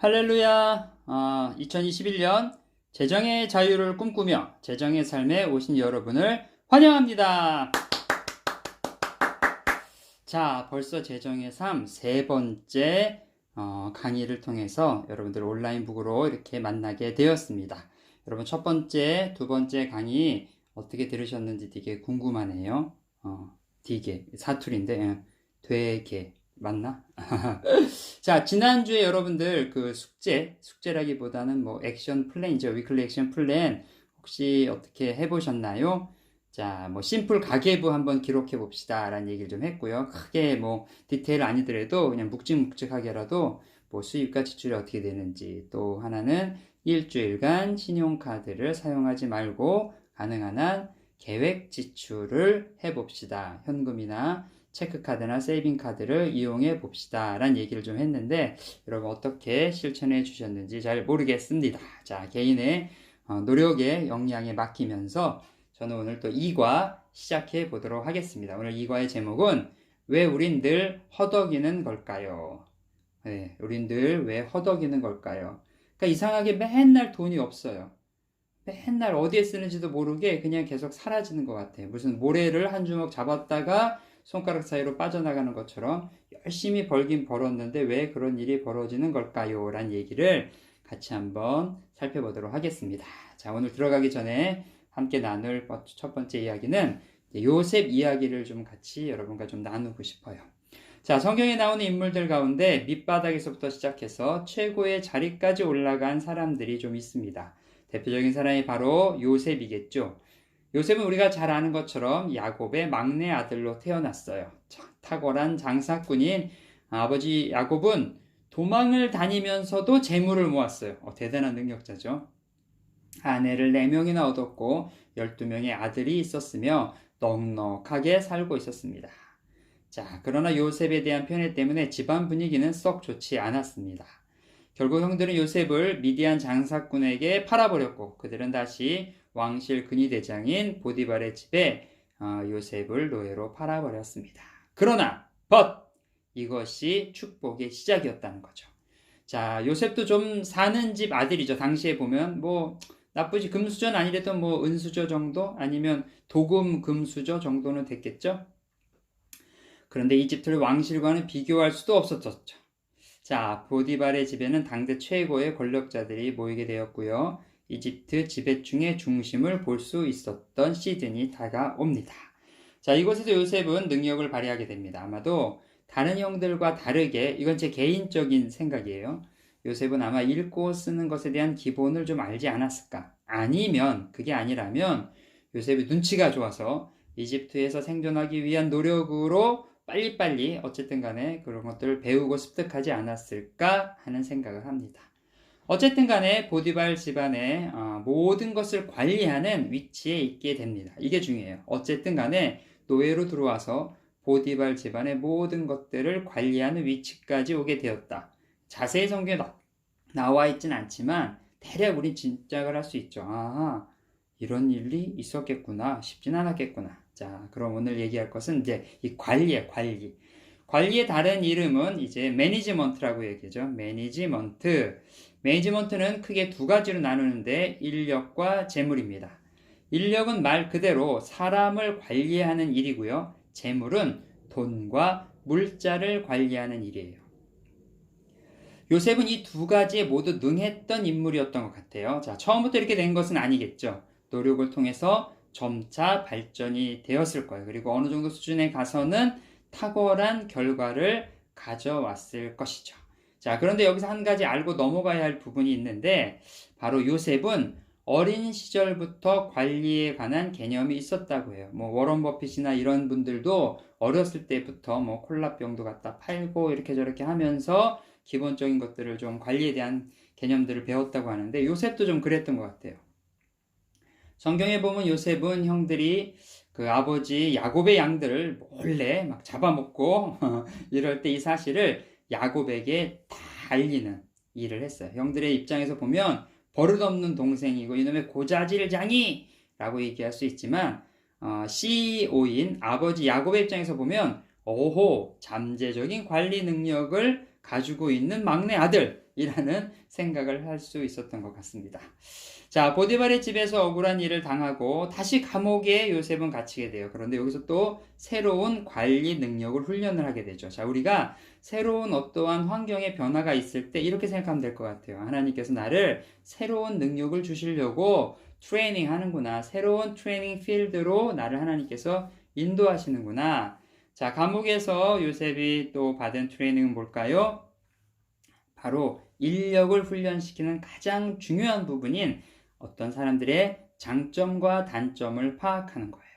할렐루야! 2021년 재정의 자유를 꿈꾸며 재정의 삶에 오신 여러분을 환영합니다. 자, 벌써 재정의 삶 세 번째 강의를 통해서 여러분들 온라인북으로 이렇게 만나게 되었습니다. 여러분 첫 번째, 두 번째 강의 어떻게 들으셨는지 되게 궁금하네요. 되게 사투리인데 되게 맞나? 자, 지난주에 여러분들 그 숙제라기보다는 뭐 액션 플랜이죠. 위클리 액션 플랜 혹시 어떻게 해보셨나요? 자, 뭐 심플 가계부 한번 기록해 봅시다 라는 얘기를 좀 했고요. 크게 뭐 디테일 아니더라도 그냥 묵직묵직하게라도 뭐 수입과 지출이 어떻게 되는지, 또 하나는 일주일간 신용카드를 사용하지 말고 가능한 한 계획 지출을 해봅시다. 현금이나 체크카드나 세이빙카드를 이용해 봅시다 라는 얘기를 좀 했는데 여러분 어떻게 실천해 주셨는지 잘 모르겠습니다. 자, 개인의 노력에 역량에 맡기면서 저는 오늘 또 2과 시작해 보도록 하겠습니다. 오늘 2과의 제목은 왜 우린 늘 허덕이는 걸까요? 네, 우린 늘 왜 허덕이는 걸까요? 그러니까 이상하게 맨날 돈이 없어요. 맨날 어디에 쓰는지도 모르게 그냥 계속 사라지는 것 같아요. 무슨 모래를 한 주먹 잡았다가 손가락 사이로 빠져나가는 것처럼 열심히 벌긴 벌었는데 왜 그런 일이 벌어지는 걸까요? 라는 얘기를 같이 한번 살펴보도록 하겠습니다. 자, 오늘 들어가기 전에 함께 나눌 첫 번째 이야기는 요셉 이야기를 좀 같이 여러분과 좀 나누고 싶어요. 자, 성경에 나오는 인물들 가운데 밑바닥에서부터 시작해서 최고의 자리까지 올라간 사람들이 좀 있습니다. 대표적인 사람이 바로 요셉이겠죠. 요셉은 우리가 잘 아는 것처럼 야곱의 막내 아들로 태어났어요. 탁월한 장사꾼인 아버지 야곱은 도망을 다니면서도 재물을 모았어요. 대단한 능력자죠. 아내를 4명이나 얻었고 12명의 아들이 있었으며 넉넉하게 살고 있었습니다. 자, 그러나 요셉에 대한 편애 때문에 집안 분위기는 썩 좋지 않았습니다. 결국 형들은 요셉을 미디안 장사꾼에게 팔아버렸고 그들은 다시 왕실 근위대장인 보디발의 집에 요셉을 노예로 팔아버렸습니다. 그러나 이것이 축복의 시작이었다는 거죠. 자, 요셉도 좀 사는 집 아들이죠. 당시에 보면 뭐 나쁘지 금수저는 아니래도 뭐 은수저 정도 아니면 도금 금수저 정도는 됐겠죠. 그런데 이집트를 왕실과는 비교할 수도 없었죠. 자, 보디발의 집에는 당대 최고의 권력자들이 모이게 되었고요. 이집트 지배층의 중심을 볼 수 있었던 시즌이 다가옵니다. 자, 이곳에서 요셉은 능력을 발휘하게 됩니다. 아마도 다른 형들과 다르게, 이건 제 개인적인 생각이에요. 요셉은 아마 읽고 쓰는 것에 대한 기본을 좀 알지 않았을까? 아니면, 그게 아니라면 요셉이 눈치가 좋아서 이집트에서 생존하기 위한 노력으로 빨리빨리 어쨌든 간에 그런 것들을 배우고 습득하지 않았을까 하는 생각을 합니다. 어쨌든 간에 보디발 집안의 모든 것을 관리하는 위치에 있게 됩니다. 이게 중요해요. 어쨌든 간에 노예로 들어와서 보디발 집안의 모든 것들을 관리하는 위치까지 오게 되었다. 자세히 성경에 나와 있진 않지만 대략 우린 짐작을 할 수 있죠. 아하, 이런 일이 있었겠구나, 쉽진 않았겠구나. 자, 그럼 오늘 얘기할 것은 이제 이 관리의 관리. 관리의 다른 이름은 이제 매니지먼트라고 얘기하죠. 매니지먼트는 크게 두 가지로 나누는데 인력과 재물입니다. 인력은 말 그대로 사람을 관리하는 일이고요. 재물은 돈과 물자를 관리하는 일이에요. 요셉은 이 두 가지에 모두 능했던 인물이었던 것 같아요. 자, 처음부터 이렇게 된 것은 아니겠죠. 노력을 통해서 점차 발전이 되었을 거예요. 그리고 어느 정도 수준에 가서는 탁월한 결과를 가져왔을 것이죠. 자, 그런데 여기서 한 가지 알고 넘어가야 할 부분이 있는데 바로 요셉은 어린 시절부터 관리에 관한 개념이 있었다고 해요. 뭐 워런 버핏이나 이런 분들도 어렸을 때부터 뭐 콜라병도 갖다 팔고 이렇게 저렇게 하면서 기본적인 것들을 좀 관리에 대한 개념들을 배웠다고 하는데 요셉도 좀 그랬던 것 같아요. 성경에 보면 요셉은 형들이 그 아버지 야곱의 양들을 몰래 막 잡아먹고 이럴 때 이 사실을 야곱에게 다 알리는 일을 했어요. 형들의 입장에서 보면 버릇없는 동생이고 이놈의 고자질장이 라고 얘기할 수 있지만 CEO인 아버지 야곱의 입장에서 보면 오호, 잠재적인 관리 능력을 가지고 있는 막내 아들이라는 생각을 할 수 있었던 것 같습니다. 자, 보디발의 집에서 억울한 일을 당하고 다시 감옥에 요셉은 갇히게 돼요. 그런데 여기서 또 새로운 관리 능력을 훈련을 하게 되죠. 자, 우리가 새로운 어떠한 환경의 변화가 있을 때 이렇게 생각하면 될 것 같아요. 하나님께서 나를 새로운 능력을 주시려고 트레이닝 하는구나. 새로운 트레이닝 필드로 나를 하나님께서 인도하시는구나. 자, 감옥에서 요셉이 또 받은 트레이닝은 뭘까요? 바로 인력을 훈련시키는 가장 중요한 부분인 어떤 사람들의 장점과 단점을 파악하는 거예요.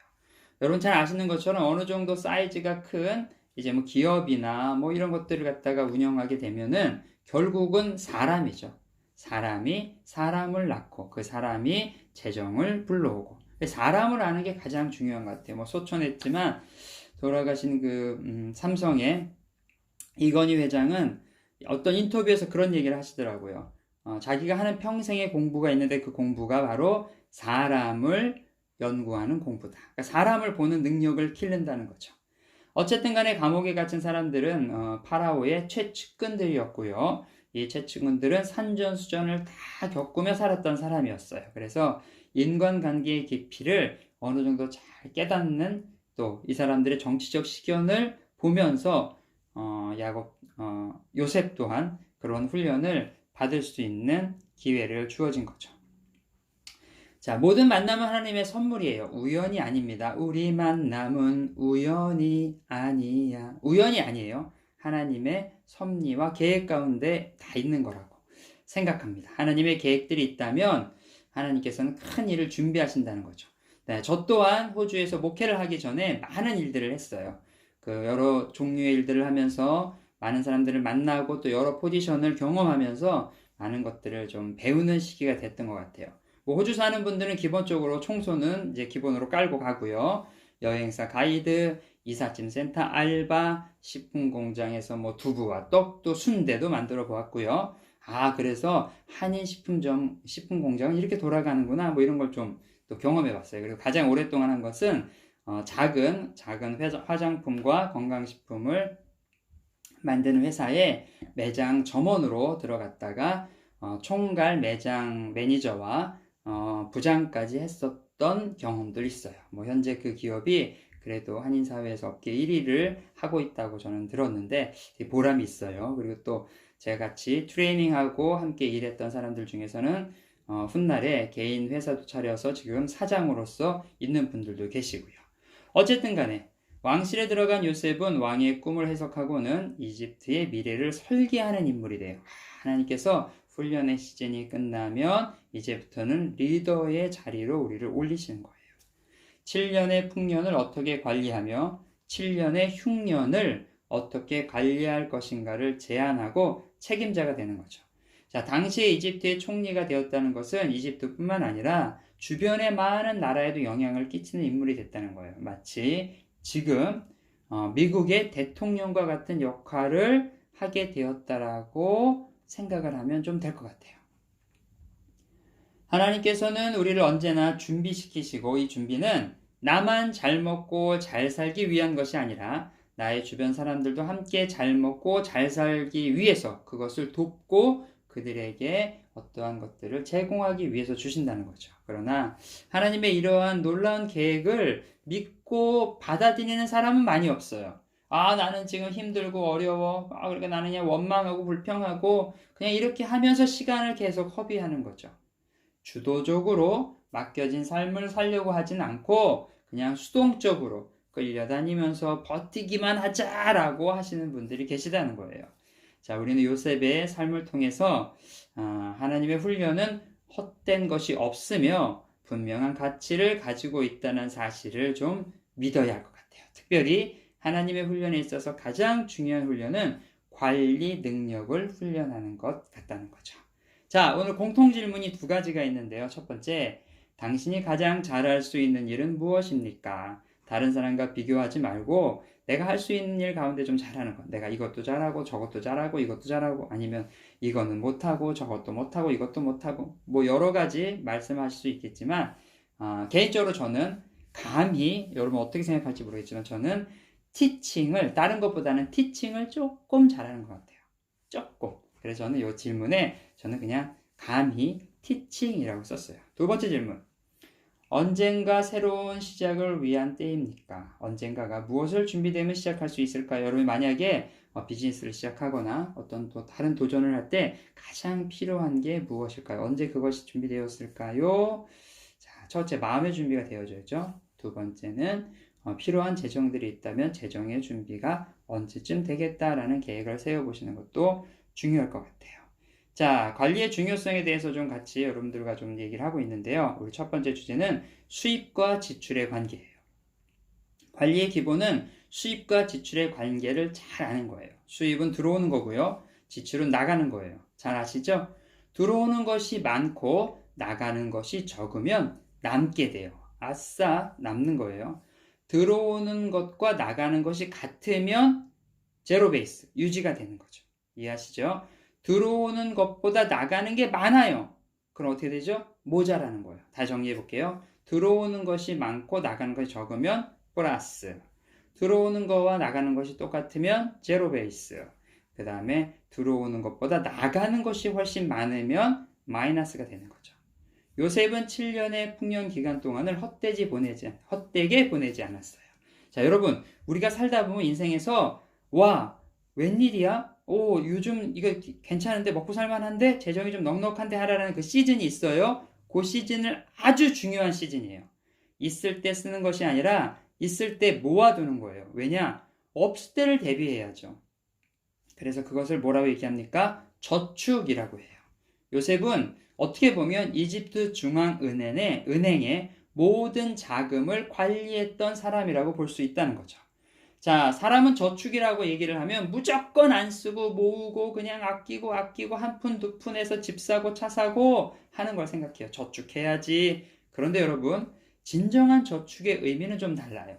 여러분 잘 아시는 것처럼 어느 정도 사이즈가 큰 이제 뭐 기업이나 뭐 이런 것들을 갖다가 운영하게 되면은 결국은 사람이죠. 사람이 사람을 낳고 그 사람이 재정을 불러오고 사람을 아는 게 가장 중요한 것 같아요. 뭐 소천했지만 돌아가신 삼성의 이건희 회장은 어떤 인터뷰에서 그런 얘기를 하시더라고요. 자기가 하는 평생의 공부가 있는데 그 공부가 바로 사람을 연구하는 공부다. 그러니까 사람을 보는 능력을 키른다는 거죠. 어쨌든 간에 감옥에 갇힌 사람들은 파라오의 최측근들이었고요. 이 최측근들은 산전수전을 다 겪으며 살았던 사람이었어요. 그래서 인간관계의 깊이를 어느 정도 잘 깨닫는 또 이 사람들의 정치적 시견을 보면서 요셉 또한 그런 훈련을 받을 수 있는 기회를 주어진 거죠. 자, 모든 만남은 하나님의 선물이에요. 우연이 아닙니다. 우리 만남은 우연이 아니야. 우연이 아니에요. 하나님의 섭리와 계획 가운데 다 있는 거라고 생각합니다. 하나님의 계획들이 있다면 하나님께서는 큰 일을 준비하신다는 거죠. 네, 저 또한 호주에서 목회를 하기 전에 많은 일들을 했어요. 여러 종류의 일들을 하면서 많은 사람들을 만나고 또 여러 포지션을 경험하면서 많은 것들을 좀 배우는 시기가 됐던 것 같아요. 뭐 호주 사는 분들은 기본적으로 청소는 이제 기본으로 깔고 가고요. 여행사 가이드, 이삿짐 센터 알바, 식품 공장에서 뭐 두부와 떡도 순대도 만들어 보았고요. 그래서 한인 식품 공장은 이렇게 돌아가는구나. 뭐 이런 걸 좀 또 경험해 봤어요. 그리고 가장 오랫동안 한 것은 작은 화장품과 건강식품을 만드는 회사에 매장 점원으로 들어갔다가 총괄 매장 매니저와 부장까지 했었던 경험들이 있어요. 뭐 현재 그 기업이 그래도 한인사회에서 업계 1위를 하고 있다고 저는 들었는데 보람이 있어요. 그리고 또 제가 같이 트레이닝하고 함께 일했던 사람들 중에서는 훗날에 개인 회사도 차려서 지금 사장으로서 있는 분들도 계시고요. 어쨌든 간에 왕실에 들어간 요셉은 왕의 꿈을 해석하고는 이집트의 미래를 설계하는 인물이 돼요. 하나님께서 훈련의 시즌이 끝나면 이제부터는 리더의 자리로 우리를 올리시는 거예요. 7년의 풍년을 어떻게 관리하며 7년의 흉년을 어떻게 관리할 것인가를 제안하고 책임자가 되는 거죠. 자, 당시에 이집트의 총리가 되었다는 것은 이집트뿐만 아니라 주변의 많은 나라에도 영향을 끼치는 인물이 됐다는 거예요. 마치 지금 미국의 대통령과 같은 역할을 하게 되었다라고 생각을 하면 좀 될 것 같아요. 하나님께서는 우리를 언제나 준비시키시고 이 준비는 나만 잘 먹고 잘 살기 위한 것이 아니라 나의 주변 사람들도 함께 잘 먹고 잘 살기 위해서 그것을 돕고 그들에게 어떠한 것들을 제공하기 위해서 주신다는 거죠. 그러나 하나님의 이러한 놀라운 계획을 믿고 받아들이는 사람은 많이 없어요. 나는 지금 힘들고 어려워. 그러니까 나는 그냥 원망하고 불평하고 그냥 이렇게 하면서 시간을 계속 허비하는 거죠. 주도적으로 맡겨진 삶을 살려고 하진 않고 그냥 수동적으로 끌려다니면서 버티기만 하자라고 하시는 분들이 계시다는 거예요. 자, 우리는 요셉의 삶을 통해서 하나님의 훈련은 헛된 것이 없으며 분명한 가치를 가지고 있다는 사실을 좀 믿어야 할 것 같아요. 특별히 하나님의 훈련에 있어서 가장 중요한 훈련은 관리 능력을 훈련하는 것 같다는 거죠. 자, 오늘 공통 질문이 두 가지가 있는데요. 첫 번째, 당신이 가장 잘할 수 있는 일은 무엇입니까? 다른 사람과 비교하지 말고 내가 할 수 있는 일 가운데 좀 잘하는 것. 내가 이것도 잘하고 저것도 잘하고 이것도 잘하고 아니면 이거는 못하고 저것도 못하고 이것도 못하고 뭐 여러 가지 말씀하실 수 있겠지만 개인적으로 저는 감히 여러분 어떻게 생각할지 모르겠지만 저는 다른 것보다는 티칭을 조금 잘하는 것 같아요. 적고. 그래서 저는 이 질문에 저는 그냥 감히 teaching이라고 썼어요. 두 번째 질문. 언젠가 새로운 시작을 위한 때입니까? 언젠가가 무엇을 준비되면 시작할 수 있을까요? 여러분 만약에 비즈니스를 시작하거나 어떤 또 다른 도전을 할 때 가장 필요한 게 무엇일까요? 언제 그것이 준비되었을까요? 자, 첫째, 마음의 준비가 되어져야죠. 두 번째는 필요한 재정들이 있다면 재정의 준비가 언제쯤 되겠다라는 계획을 세워보시는 것도 중요할 것 같아요. 자, 관리의 중요성에 대해서 좀 같이 여러분들과 좀 얘기를 하고 있는데요. 우리 첫 번째 주제는 수입과 지출의 관계예요. 관리의 기본은 수입과 지출의 관계를 잘 아는 거예요. 수입은 들어오는 거고요. 지출은 나가는 거예요. 잘 아시죠? 들어오는 것이 많고 나가는 것이 적으면 남게 돼요. 아싸, 남는 거예요. 들어오는 것과 나가는 것이 같으면 제로 베이스, 유지가 되는 거죠. 이해하시죠? 들어오는 것보다 나가는 게 많아요. 그럼 어떻게 되죠? 모자라는 거예요. 다시 정리해 볼게요. 들어오는 것이 많고 나가는 것이 적으면 플러스. 들어오는 거와 나가는 것이 똑같으면 제로 베이스. 그 다음에 들어오는 것보다 나가는 것이 훨씬 많으면 마이너스가 되는 거죠. 요셉은 7년의 풍년 기간 동안을 헛되게 보내지 않았어요. 자, 여러분, 우리가 살다 보면 인생에서 와, 웬일이야? 오, 요즘 이거 괜찮은데 먹고 살만한데 재정이 좀 넉넉한데 하라는 그 시즌이 있어요. 그 시즌을 아주 중요한 시즌이에요. 있을 때 쓰는 것이 아니라 있을 때 모아두는 거예요. 왜냐? 없을 때를 대비해야죠. 그래서 그것을 뭐라고 얘기합니까? 저축이라고 해요. 요셉은 어떻게 보면 이집트 중앙은행의 모든 자금을 관리했던 사람이라고 볼 수 있다는 거죠. 자, 사람은 저축이라고 얘기를 하면 무조건 안 쓰고 모으고 그냥 아끼고 한 푼 두 푼에서 집 사고 차 사고 하는 걸 생각해요. 저축해야지. 그런데 여러분, 진정한 저축의 의미는 좀 달라요.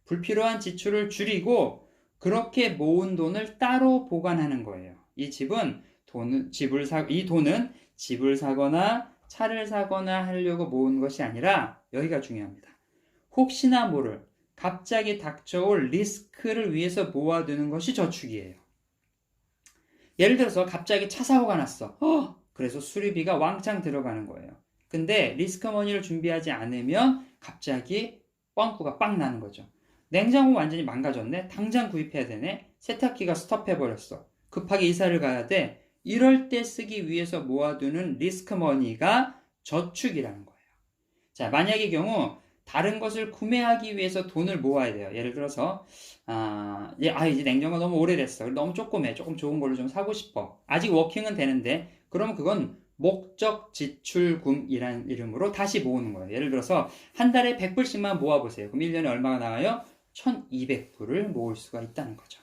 불필요한 지출을 줄이고 그렇게 모은 돈을 따로 보관하는 거예요. 이 돈은 집을 사거나 차를 사거나 하려고 모은 것이 아니라 여기가 중요합니다. 혹시나 모를 갑자기 닥쳐올 리스크를 위해서 모아두는 것이 저축이에요. 예를 들어서 갑자기 차 사고가 났어. 그래서 수리비가 왕창 들어가는 거예요. 근데 리스크머니를 준비하지 않으면 갑자기 꽝꾸가 빵 나는 거죠. 냉장고 완전히 망가졌네. 당장 구입해야 되네. 세탁기가 스톱해버렸어. 급하게 이사를 가야 돼. 이럴 때 쓰기 위해서 모아두는 리스크머니가 저축이라는 거예요. 자, 만약의 경우 다른 것을 구매하기 위해서 돈을 모아야 돼요. 예를 들어서 이제 냉장고가 너무 오래됐어. 너무 조금 좋은 걸로 좀 사고 싶어. 아직 워킹은 되는데 그럼 그건 목적 지출금이라는 이름으로 다시 모으는 거예요. 예를 들어서 한 달에 100불씩만 모아보세요. 그럼 1년에 얼마가 나와요? 1200불을 모을 수가 있다는 거죠.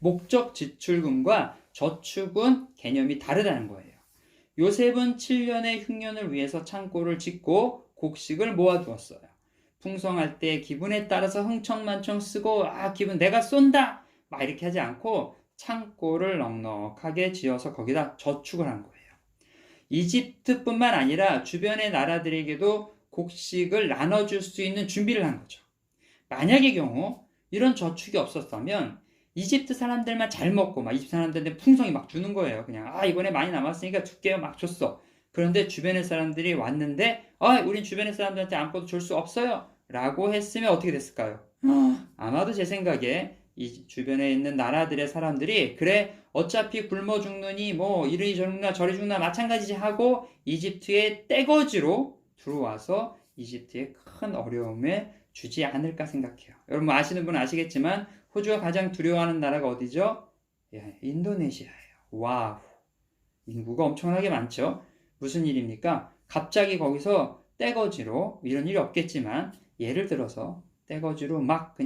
목적 지출금과 저축은 개념이 다르다는 거예요. 요셉은 7년의 흉년을 위해서 창고를 짓고 곡식을 모아두었어요. 풍성할 때 기분에 따라서 흥청만청 쓰고 기분 내가 쏜다 막 이렇게 하지 않고 창고를 넉넉하게 지어서 거기다 저축을 한 거예요. 이집트뿐만 아니라 주변의 나라들에게도 곡식을 나눠줄 수 있는 준비를 한 거죠. 만약의 경우 이런 저축이 없었다면 이집트 사람들만 잘 먹고 막 이집트 사람들한테 풍성히 막 주는 거예요. 그냥 이번에 많이 남았으니까 줄게요 막 줬어. 그런데 주변의 사람들이 왔는데 우린 주변의 사람들한테 아무것도 줄 수 없어요 라고 했으면 어떻게 됐을까요? 아마도 제 생각에 이 주변에 있는 나라들의 사람들이 그래 어차피 굶어 죽느니 뭐 이리 죽나 저리 죽나 마찬가지지 하고 이집트의 떼거지로 들어와서 이집트에 큰 어려움에 주지 않을까 생각해요. 여러분 아시는 분은 아시겠지만 호주가 가장 두려워하는 나라가 어디죠? 인도네시아예요. 와우, 인구가 엄청나게 많죠. 무슨 일입니까? 갑자기 거기서 떼거지로 이런 일이 없겠지만 예를 들어서 떼거지로 막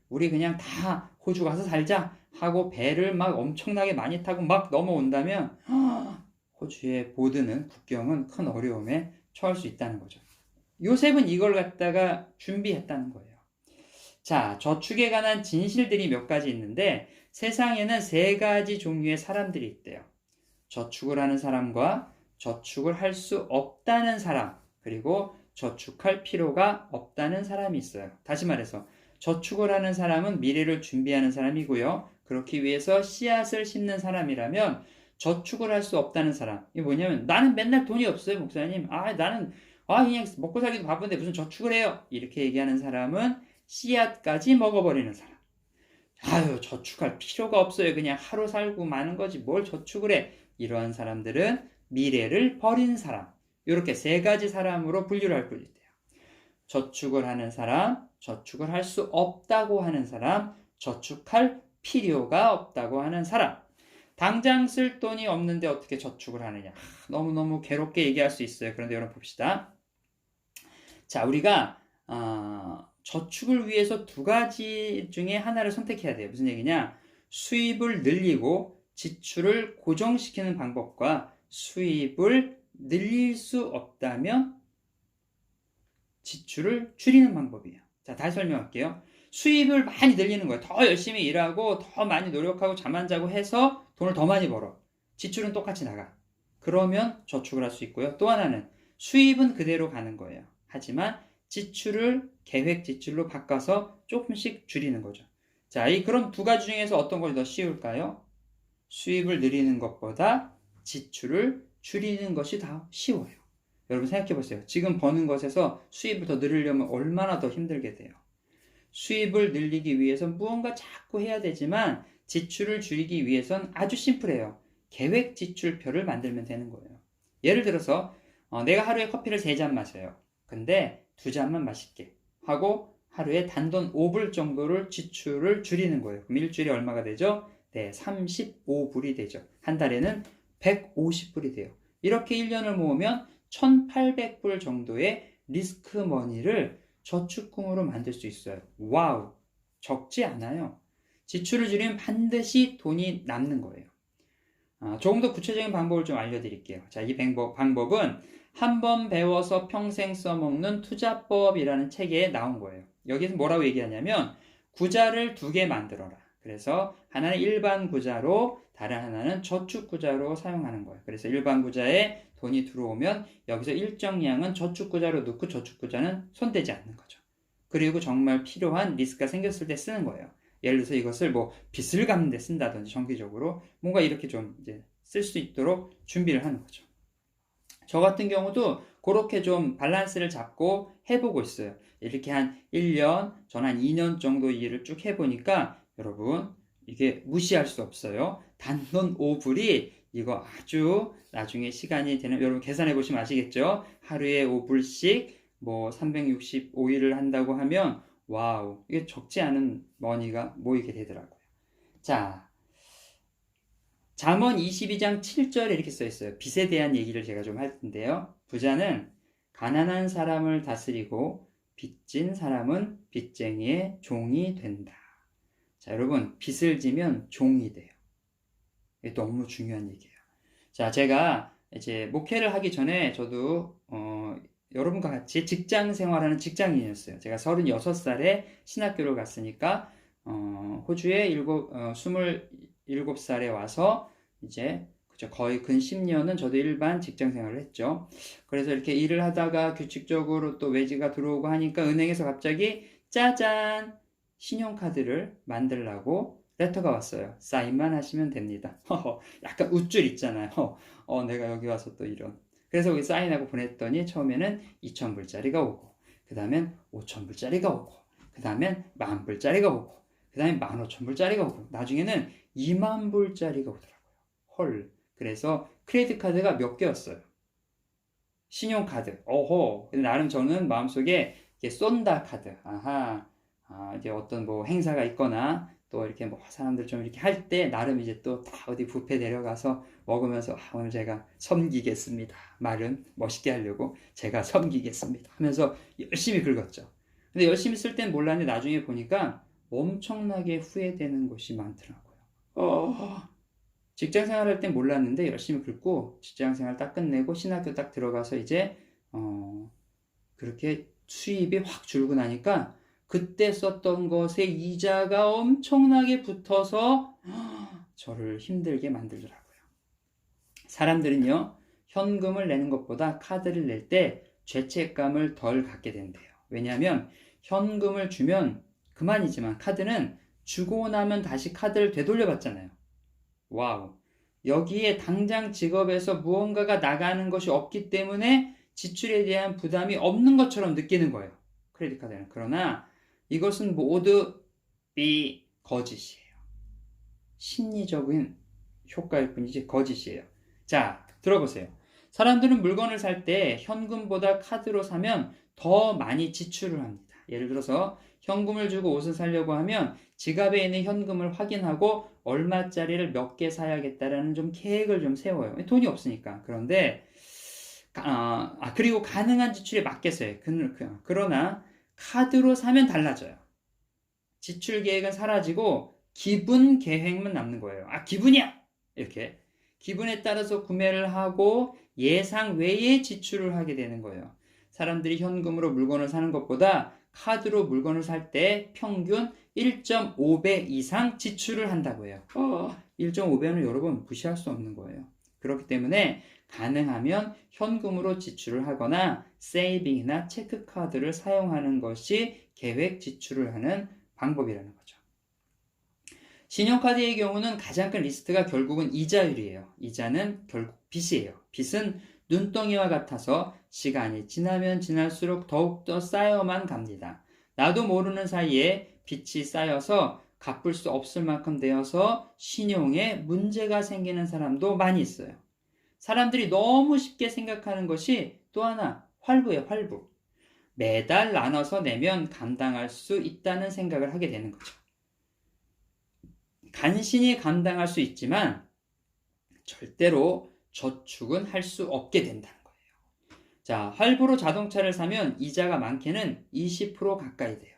우리 그냥 다 호주 가서 살자 하고 배를 막 엄청나게 많이 타고 막 넘어온다면 호주의 국경은 큰 어려움에 처할 수 있다는 거죠. 요셉은 이걸 갖다가 준비했다는 거예요. 자, 저축에 관한 진실들이 몇 가지 있는데 세상에는 3가지 종류의 사람들이 있대요. 저축을 하는 사람과 저축을 할 수 없다는 사람, 그리고 저축할 필요가 없다는 사람이 있어요. 다시 말해서 저축을 하는 사람은 미래를 준비하는 사람이고요. 그렇기 위해서 씨앗을 심는 사람이라면 저축을 할 수 없다는 사람. 이게 뭐냐면 나는 맨날 돈이 없어요, 목사님. 나는 그냥 먹고 살기도 바쁜데 무슨 저축을 해요. 이렇게 얘기하는 사람은 씨앗까지 먹어버리는 사람. 저축할 필요가 없어요. 그냥 하루 살고 마는 거지 뭘 저축을 해. 이러한 사람들은 미래를 버린 사람. 이렇게 세 가지 사람으로 분류를 할 수 있대요. 저축을 하는 사람, 저축을 할 수 없다고 하는 사람, 저축할 필요가 없다고 하는 사람. 당장 쓸 돈이 없는데 어떻게 저축을 하느냐. 너무너무 괴롭게 얘기할 수 있어요. 그런데 여러분 봅시다. 자, 우리가 저축을 위해서 두 가지 중에 하나를 선택해야 돼요. 무슨 얘기냐? 수입을 늘리고 지출을 고정시키는 방법과 수입을 늘릴 수 없다면 지출을 줄이는 방법이에요. 자, 다시 설명할게요. 수입을 많이 늘리는 거예요. 더 열심히 일하고 더 많이 노력하고 잠 안 자고 해서 돈을 더 많이 벌어. 지출은 똑같이 나가. 그러면 저축을 할 수 있고요. 또 하나는 수입은 그대로 가는 거예요. 하지만 지출을 계획 지출로 바꿔서 조금씩 줄이는 거죠. 자, 그럼 두 가지 중에서 어떤 것이 더 쉬울까요? 수입을 늘리는 것보다 지출을 줄이는 것이 더 쉬워요. 여러분 생각해 보세요. 지금 버는 것에서 수입을 더 늘리려면 얼마나 더 힘들게 돼요. 수입을 늘리기 위해선 무언가 자꾸 해야 되지만 지출을 줄이기 위해선 아주 심플해요. 계획 지출표를 만들면 되는 거예요. 예를 들어서 내가 하루에 커피를 3잔 마셔요. 근데 2잔만 마실게 하고 하루에 단돈 5불 정도를 지출을 줄이는 거예요. 그럼 일주일에 얼마가 되죠? 네, 35불이 되죠. 한 달에는 150불이 돼요. 이렇게 1년을 모으면 1800불 정도의 리스크 머니를 저축금으로 만들 수 있어요. 와우, 적지 않아요. 지출을 줄이면 반드시 돈이 남는 거예요. 조금 더 구체적인 방법을 좀 알려드릴게요. 자, 이 방법은 한번 배워서 평생 써먹는 투자법이라는 책에 나온 거예요. 여기서 뭐라고 얘기하냐면 구자를 2개 만들어라. 그래서 하나는 일반 구자로 다른 하나는 저축 구자로 사용하는 거예요. 그래서 일반 구자에 돈이 들어오면 여기서 일정량은 저축 구자로 넣고 저축 구자는 손대지 않는 거죠. 그리고 정말 필요한 리스크가 생겼을 때 쓰는 거예요. 예를 들어서 이것을 빚을 갚는 데 쓴다든지 정기적으로 뭔가 이렇게 좀 이제 쓸 수 있도록 준비를 하는 거죠. 저 같은 경우도 그렇게 좀 밸런스를 잡고 해보고 있어요. 이렇게 한 1년, 전 한 2년 정도 이 일을 쭉 해보니까 여러분 이게 무시할 수 없어요. 단돈 5불이 이거 아주 나중에 시간이 되는, 여러분 계산해 보시면 아시겠죠? 하루에 5불씩 365일을 한다고 하면 와우, 이게 적지 않은 머니가 모이게 되더라고요. 자, 잠언 22장 7절에 이렇게 써 있어요. 빚에 대한 얘기를 제가 좀 할 텐데요. 부자는 가난한 사람을 다스리고 빚진 사람은 빚쟁이의 종이 된다. 자, 여러분 빚을 지면 종이 돼요. 이게 너무 중요한 얘기예요. 자, 제가 이제 목회를 하기 전에 저도 여러분과 같이 직장 생활하는 직장인이었어요. 제가 36살에 신학교를 갔으니까 호주에 27살에 와서 이제 거의 근 10년은 저도 일반 직장 생활을 했죠. 그래서 이렇게 일을 하다가 규칙적으로 또 외지가 들어오고 하니까 은행에서 갑자기 짜잔! 신용카드를 만들라고 레터가 왔어요. 사인만 하시면 됩니다. 약간 웃줄 있잖아요. 내가 여기 와서 또 이런. 그래서 거기 사인하고 보냈더니 처음에는 2,000불짜리가 오고, 그 다음엔 5,000불짜리가 오고, 그 다음엔 10,000불짜리가 오고, 그 다음에 15,000불짜리가 오고, 나중에는 20,000불짜리가 오더라고요. 헐. 그래서 크레디트 카드가 몇 개였어요. 신용카드. 근데 나름 저는 마음속에 이게 쏜다 카드. 이제 어떤 행사가 있거나 또 이렇게 사람들 좀 이렇게 할 때 나름 이제 또 다 어디 뷔페 내려가서 먹으면서 오늘 제가 섬기겠습니다. 말은 멋있게 하려고 제가 섬기겠습니다 하면서 열심히 긁었죠. 근데 열심히 쓸 땐 몰랐는데 나중에 보니까 엄청나게 후회되는 것이 많더라고요. 직장생활 할 땐 몰랐는데 열심히 긁고 직장생활 딱 끝내고 신학교 딱 들어가서 이제 그렇게 수입이 확 줄고 나니까 그때 썼던 것에 이자가 엄청나게 붙어서 저를 힘들게 만들더라고요. 사람들은요, 현금을 내는 것보다 카드를 낼 때 죄책감을 덜 갖게 된대요. 왜냐하면 현금을 주면 그만이지만 카드는 주고 나면 다시 카드를 되돌려 받잖아요. 와우. 여기에 당장 직업에서 무언가가 나가는 것이 없기 때문에 지출에 대한 부담이 없는 것처럼 느끼는 거예요. 크레딧 카드는. 그러나 이것은 모두 거짓이에요. 심리적인 효과일 뿐이지 거짓이에요. 자, 들어보세요. 사람들은 물건을 살 때 현금보다 카드로 사면 더 많이 지출을 합니다. 예를 들어서 현금을 주고 옷을 사려고 하면 지갑에 있는 현금을 확인하고 얼마짜리를 몇 개 사야겠다라는 좀 계획을 좀 세워요. 돈이 없으니까. 그런데 그리고 가능한 지출에 맞게 써요. 그러나 카드로 사면 달라져요. 지출 계획은 사라지고 기분 계획만 남는 거예요. 기분이야! 이렇게. 기분에 따라서 구매를 하고 예상 외의 지출을 하게 되는 거예요. 사람들이 현금으로 물건을 사는 것보다 카드로 물건을 살 때 평균 1.5배 이상 지출을 한다고 해요. 1.5배는 여러분 무시할 수 없는 거예요. 그렇기 때문에 가능하면 현금으로 지출을 하거나 세이빙이나 체크카드를 사용하는 것이 계획 지출을 하는 방법이라는 거죠. 신용카드의 경우는 가장 큰 리스트가 결국은 이자율이에요. 이자는 결국 빚이에요. 빚은 눈덩이와 같아서 시간이 지나면 지날수록 더욱더 쌓여만 갑니다. 나도 모르는 사이에 빚이 쌓여서 갚을 수 없을 만큼 되어서 신용에 문제가 생기는 사람도 많이 있어요. 사람들이 너무 쉽게 생각하는 것이 또 하나 활부예요. 활부. 매달 나눠서 내면 감당할 수 있다는 생각을 하게 되는 거죠. 간신히 감당할 수 있지만 절대로 저축은 할 수 없게 된다는 거예요. 자, 할부로 자동차를 사면 이자가 많게는 20% 가까이 돼요.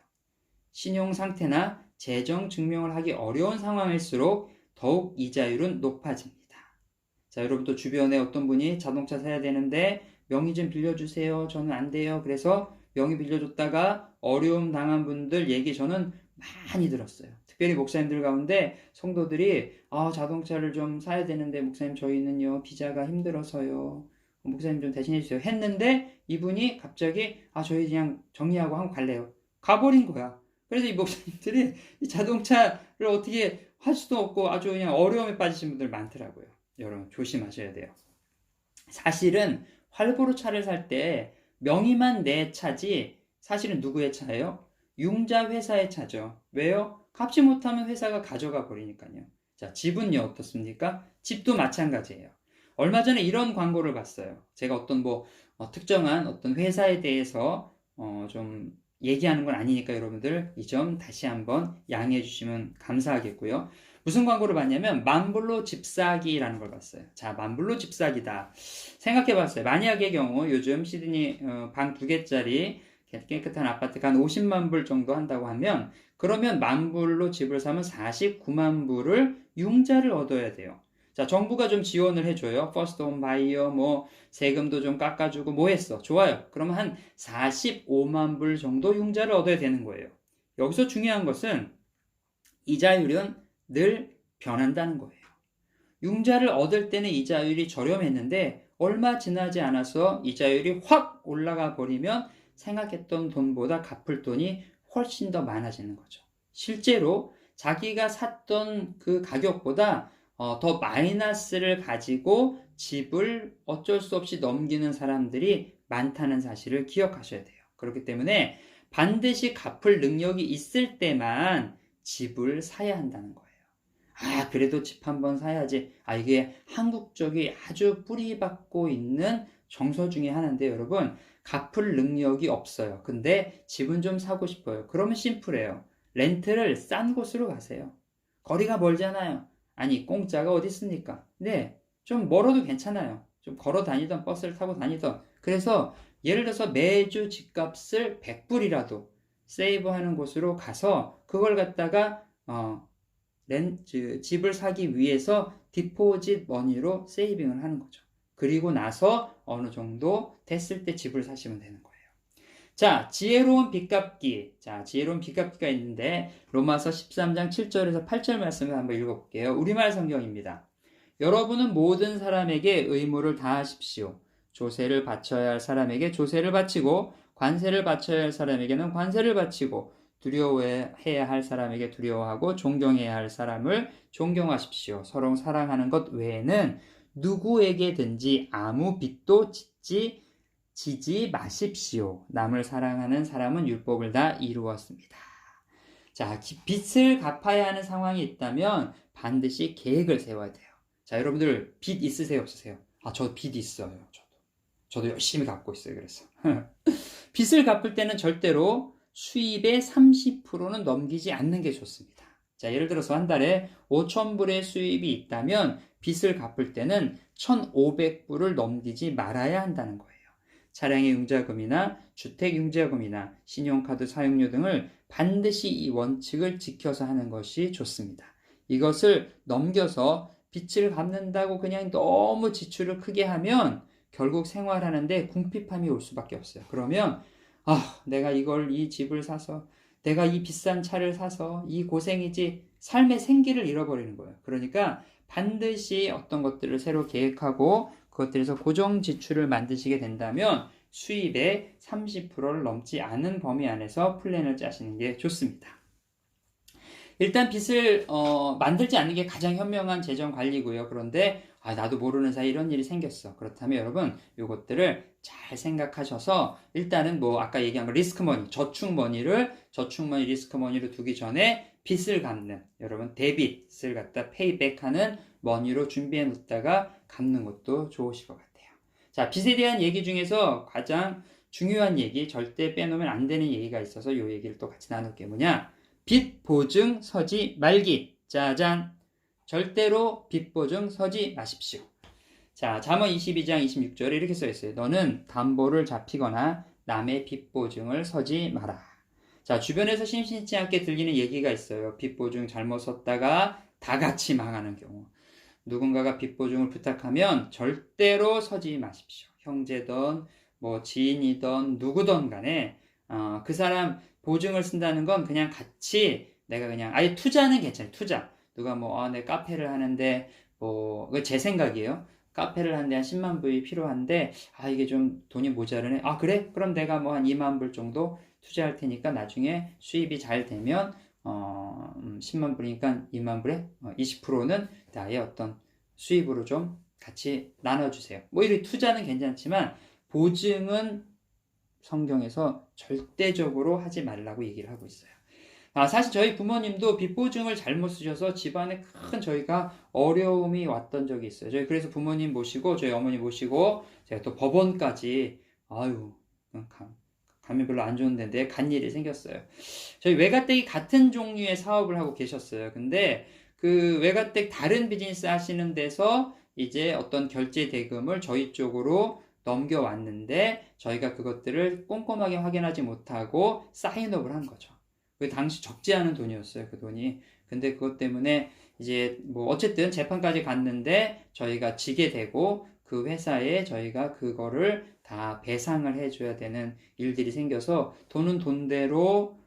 신용 상태나 재정 증명을 하기 어려운 상황일수록 더욱 이자율은 높아집니다. 자, 여러분도 주변에 어떤 분이 자동차 사야 되는데 명의 좀 빌려주세요. 저는 안 돼요. 그래서 명의 빌려줬다가 어려움 당한 분들 얘기 저는 많이 들었어요. 특별히 목사님들 가운데 성도들이 자동차를 좀 사야 되는데 목사님 저희는요 비자가 힘들어서요. 목사님 좀 대신해 주세요. 했는데 이분이 갑자기 저희 그냥 정리하고 한번 갈래요. 가버린 거야. 그래서 이 목사님들이 이 자동차를 어떻게 할 수도 없고 아주 그냥 어려움에 빠지신 분들 많더라고요. 여러분 조심하셔야 돼요. 사실은 활부로 차를 살 때 명의만 내 차지 사실은 누구의 차예요? 융자 회사의 차죠. 왜요? 갚지 못하면 회사가 가져가 버리니까요. 자, 집은요 어떻습니까? 집도 마찬가지예요. 얼마 전에 이런 광고를 봤어요. 제가 어떤 특정한 어떤 회사에 대해서 좀 얘기하는 건 아니니까 여러분들 이 점 다시 한번 양해해 주시면 감사하겠고요. 무슨 광고를 봤냐면 만불로 집사기라는 걸 봤어요. 자, 만불로 집사기다. 생각해 봤어요. 만약의 경우 요즘 시드니 방 2개짜리 깨끗한 아파트가 한 50만 불 정도 한다고 하면 그러면 만불로 집을 사면 49만 불을 융자를 얻어야 돼요. 자, 정부가 좀 지원을 해줘요. 퍼스트 홈 바이어 세금도 좀 깎아주고 했어. 좋아요. 그러면 한 45만 불 정도 융자를 얻어야 되는 거예요. 여기서 중요한 것은 이자율은 늘 변한다는 거예요. 융자를 얻을 때는 이자율이 저렴했는데 얼마 지나지 않아서 이자율이 확 올라가 버리면 생각했던 돈보다 갚을 돈이 훨씬 더 많아지는 거죠. 실제로 자기가 샀던 그 가격보다 더 마이너스를 가지고 집을 어쩔 수 없이 넘기는 사람들이 많다는 사실을 기억하셔야 돼요. 그렇기 때문에 반드시 갚을 능력이 있을 때만 집을 사야 한다는 거예요. 그래도 집 한번 사야지. 이게 한국적이 아주 뿌리박고 있는 정서 중에 하나인데 여러분 갚을 능력이 없어요. 근데 집은 좀 사고 싶어요. 그러면 심플해요. 렌트를 싼 곳으로 가세요. 거리가 멀잖아요. 공짜가 어디 있습니까? 네, 좀 멀어도 괜찮아요. 좀 걸어 다니던 버스를 타고 다니던. 그래서 예를 들어서 매주 집값을 100불이라도 세이브하는 곳으로 가서 그걸 갖다가 집을 사기 위해서 디포짓 머니로 세이빙을 하는 거죠. 그리고 나서 어느 정도 됐을 때 집을 사시면 되는 거예요. 자, 지혜로운 빚갚기. 자, 지혜로운 빚갚기가 있는데 로마서 13장 7절에서 8절 말씀을 한번 읽어볼게요. 우리말 성경입니다. 여러분은 모든 사람에게 의무를 다하십시오. 조세를 바쳐야 할 사람에게 조세를 바치고 관세를 바쳐야 할 사람에게는 관세를 바치고 두려워해야 할 사람에게 두려워하고 존경해야 할 사람을 존경하십시오. 서로 사랑하는 것 외에는 누구에게든지 아무 빚도 지지 마십시오. 남을 사랑하는 사람은 율법을 다 이루었습니다. 자, 빚을 갚아야 하는 상황이 있다면 반드시 계획을 세워야 돼요. 자, 여러분들 빚 있으세요, 없으세요? 저 빚 있어요. 저도 열심히 갚고 있어요. 그래서 빚을 갚을 때는 절대로 수입의 30%는 넘기지 않는 게 좋습니다. 자, 예를 들어서 한 달에 5,000불의 수입이 있다면 빚을 갚을 때는 1,500불을 넘기지 말아야 한다는 거예요. 차량의 융자금이나 주택 융자금이나 신용카드 사용료 등을 반드시 이 원칙을 지켜서 하는 것이 좋습니다. 이것을 넘겨서 빚을 갚는다고 그냥 너무 지출을 크게 하면 결국 생활하는데 궁핍함이 올 수밖에 없어요. 그러면 내가 이 집을 사서 내가 이 비싼 차를 사서 이 고생이지 삶의 생기를 잃어버리는 거예요. 그러니까 반드시 어떤 것들을 새로 계획하고 그것들에서 고정 지출을 만드시게 된다면 수입의 30%를 넘지 않은 범위 안에서 플랜을 짜시는 게 좋습니다. 일단 빚을 만들지 않는 게 가장 현명한 재정 관리고요. 그런데 나도 모르는 사이 이런 일이 생겼어. 그렇다면 여러분 이것들을 잘 생각하셔서 일단은 아까 얘기한 거 리스크머니, 저축머니, 리스크머니로 두기 전에 빚을 갚는, 여러분 데빗을 갖다 페이백하는 머니로 준비해 놓다가 갚는 것도 좋으실 것 같아요. 자, 빚에 대한 얘기 중에서 가장 중요한 얘기, 절대 빼놓으면 안 되는 얘기가 있어서 이 얘기를 또 같이 나눌게요. 뭐냐? 빚 보증 서지 말기. 짜잔. 절대로 빚 보증 서지 마십시오. 자, 잠언 22장 26절에 이렇게 써 있어요. 너는 담보를 잡히거나 남의 빚 보증을 서지 마라. 자, 주변에서 심심치 않게 들리는 얘기가 있어요. 빚 보증 잘못 섰다가 다 같이 망하는 경우. 누군가가 빚 보증을 부탁하면 절대로 서지 마십시오. 형제든 지인이든 누구든 간에 그 사람 보증을 쓴다는 건 그냥 같이 내가 그냥 아예 투자는 괜찮아요. 투자. 누가 내 카페를 하는데 그거 제 생각이에요. 카페를 하는데 한 10만 불이 필요한데 이게 좀 돈이 모자르네. 그래? 그럼 내가 한 2만 불 정도 투자할 테니까 나중에 수입이 잘 되면 10만 불이니까 2만 불에 20%는 나의 어떤 수입으로 좀 같이 나눠주세요. 이런 투자는 괜찮지만 보증은 성경에서 절대적으로 하지 말라고 얘기를 하고 있어요. 사실 저희 부모님도 빚 보증을 잘못 쓰셔서 집안에 큰 저희가 어려움이 왔던 적이 있어요. 저희 그래서 부모님 모시고 저희 어머니 모시고 제가 또 법원까지 감이 별로 안 좋은데 내 간 일이 생겼어요. 저희 외가댁이 같은 종류의 사업을 하고 계셨어요. 근데 그 외가댁 다른 비즈니스 하시는 데서 이제 어떤 결제 대금을 저희 쪽으로 넘겨왔는데 저희가 그것들을 꼼꼼하게 확인하지 못하고 사인업을 한 거죠. 그 당시 적지 않은 돈이었어요, 그 돈이. 근데 그것 때문에 이제 어쨌든 재판까지 갔는데 저희가 지게 되고 그 회사에 저희가 그거를 다 배상을 해줘야 되는 일들이 생겨서 돈은 돈대로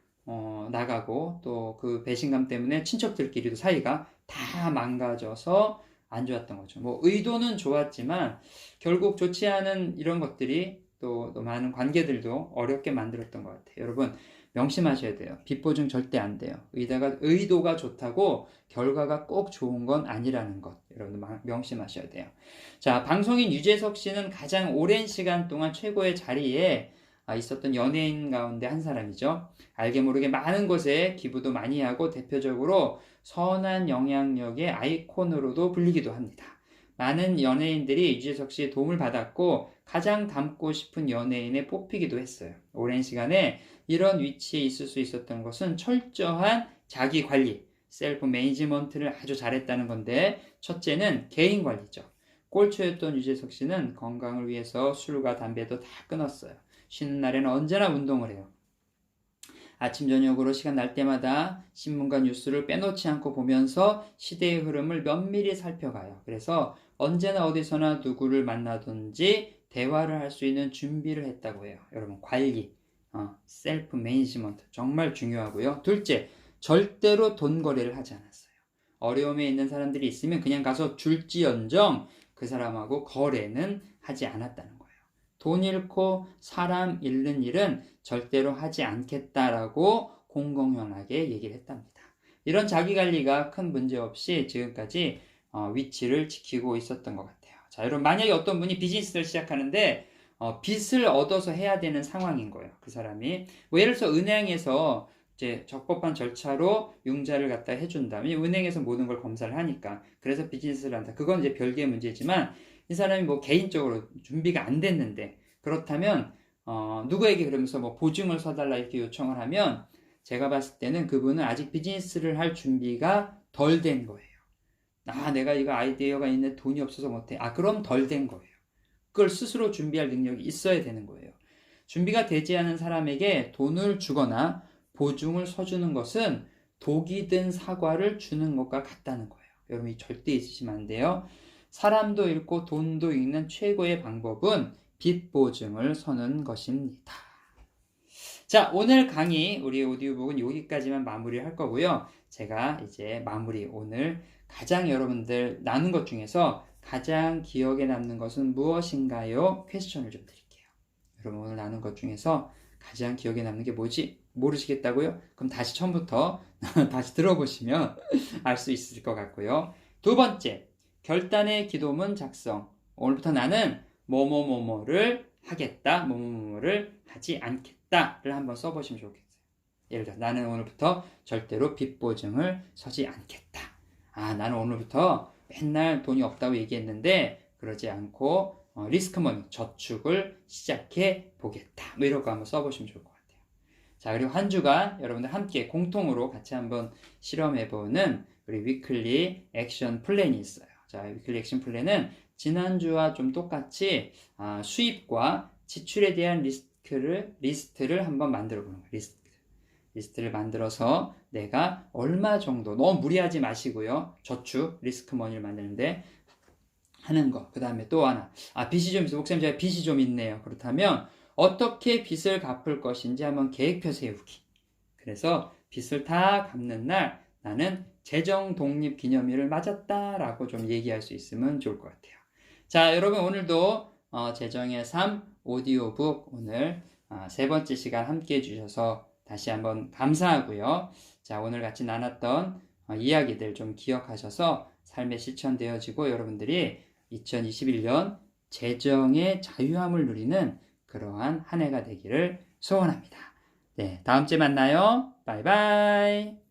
나가고 또 그 배신감 때문에 친척들끼리도 사이가 다 망가져서 안 좋았던 거죠. 의도는 좋았지만 결국 좋지 않은 이런 것들이 또 많은 관계들도 어렵게 만들었던 것 같아요. 여러분 명심하셔야 돼요. 빚 보증 절대 안 돼요. 의도가 좋다고 결과가 꼭 좋은 건 아니라는 것. 여러분 명심하셔야 돼요. 자, 방송인 유재석 씨는 가장 오랜 시간 동안 최고의 자리에 있었던 연예인 가운데 한 사람이죠. 알게 모르게 많은 곳에 기부도 많이 하고 대표적으로 선한 영향력의 아이콘으로도 불리기도 합니다. 많은 연예인들이 유재석 씨의 도움을 받았고 가장 닮고 싶은 연예인에 뽑히기도 했어요. 오랜 시간에 이런 위치에 있을 수 있었던 것은 철저한 자기 관리, 셀프 매니지먼트를 아주 잘했다는 건데 첫째는 개인 관리죠. 꼴초였던 유재석 씨는 건강을 위해서 술과 담배도 다 끊었어요. 쉬는 날에는 언제나 운동을 해요. 아침 저녁으로 시간 날 때마다 신문과 뉴스를 빼놓지 않고 보면서 시대의 흐름을 면밀히 살펴가요. 그래서 언제나 어디서나 누구를 만나든지 대화를 할 수 있는 준비를 했다고 해요. 여러분 관리, 셀프 매니지먼트 정말 중요하고요. 둘째, 절대로 돈 거래를 하지 않았어요. 어려움에 있는 사람들이 있으면 그냥 가서 줄지언정 그 사람하고 거래는 하지 않았다는 거예요. 돈 잃고 사람 잃는 일은 절대로 하지 않겠다라고 공공연하게 얘기를 했답니다. 이런 자기관리가 큰 문제 없이 지금까지 위치를 지키고 있었던 것 같아요. 자, 여러분 만약에 어떤 분이 비즈니스를 시작하는데 빚을 얻어서 해야 되는 상황인 거예요. 그 사람이 뭐 예를 들어서 은행에서 이제 적법한 절차로 융자를 갖다 해준다면 은행에서 모든 걸 검사를 하니까 그래서 비즈니스를 한다. 그건 이제 별개의 문제지만 이 사람이 뭐 개인적으로 준비가 안 됐는데 그렇다면 누구에게 그러면서 뭐 보증을 서달라 이렇게 요청을 하면 제가 봤을 때는 그분은 아직 비즈니스를 할 준비가 덜 된 거예요. 내가 이거 아이디어가 있는데 돈이 없어서 못해. 그럼 덜 된 거예요. 그걸 스스로 준비할 능력이 있어야 되는 거예요. 준비가 되지 않은 사람에게 돈을 주거나 보증을 서주는 것은 독이 든 사과를 주는 것과 같다는 거예요. 여러분 절대 잊으시면 안 돼요. 사람도 잃고 돈도 잃는 최고의 방법은 빚 보증을 서는 것입니다. 자, 오늘 강의 우리 오디오북은 여기까지만 마무리할 거고요. 제가 이제 오늘 가장 여러분들 나눈 것 중에서 가장 기억에 남는 것은 무엇인가요? 퀘스천을 좀 드릴게요. 여러분 오늘 나눈 것 중에서 가장 기억에 남는 게 뭐지? 모르시겠다고요? 그럼 다시 처음부터 다시 들어보시면 알 수 있을 것 같고요. 두 번째, 결단의 기도문 작성. 오늘부터 나는 뭐뭐뭐뭐를 하겠다, 뭐뭐뭐를 하지 않겠다를 한번 써보시면 좋겠어요. 예를 들어 나는 오늘부터 절대로 빚 보증을 서지 않겠다. 나는 오늘부터 맨날 돈이 없다고 얘기했는데 그러지 않고 리스크머니, 저축을 시작해 보겠다. 뭐 이런 거 한번 써보시면 좋을 것 같아요. 자, 그리고 한 주간 여러분들 함께 공통으로 같이 한번 실험해보는 우리 위클리 액션 플랜이 있어요. 자, 위클리 액션 플랜은 지난주와 좀 똑같이 수입과 지출에 대한 리스트를 한번 만들어 보는 거예요. 리스트를 만들어서 내가 얼마 정도, 너무 무리하지 마시고요. 저축, 리스크머니를 만드는데 하는 거. 그 다음에 또 하나. 빚이 좀 있어. 목사님 제가 빚이 좀 있네요. 그렇다면 어떻게 빚을 갚을 것인지 한번 계획표 세우기. 그래서 빚을 다 갚는 날 나는 재정 독립 기념일을 맞았다라고 좀 얘기할 수 있으면 좋을 것 같아요. 자, 여러분 오늘도 재정의 삶 오디오북 오늘 세 번째 시간 함께 해주셔서 다시 한번 감사하고요. 자, 오늘 같이 나눴던 이야기들 좀 기억하셔서 삶에 실천되어지고 여러분들이 2021년 재정의 자유함을 누리는 그러한 한 해가 되기를 소원합니다. 네, 다음 주에 만나요. 바이바이.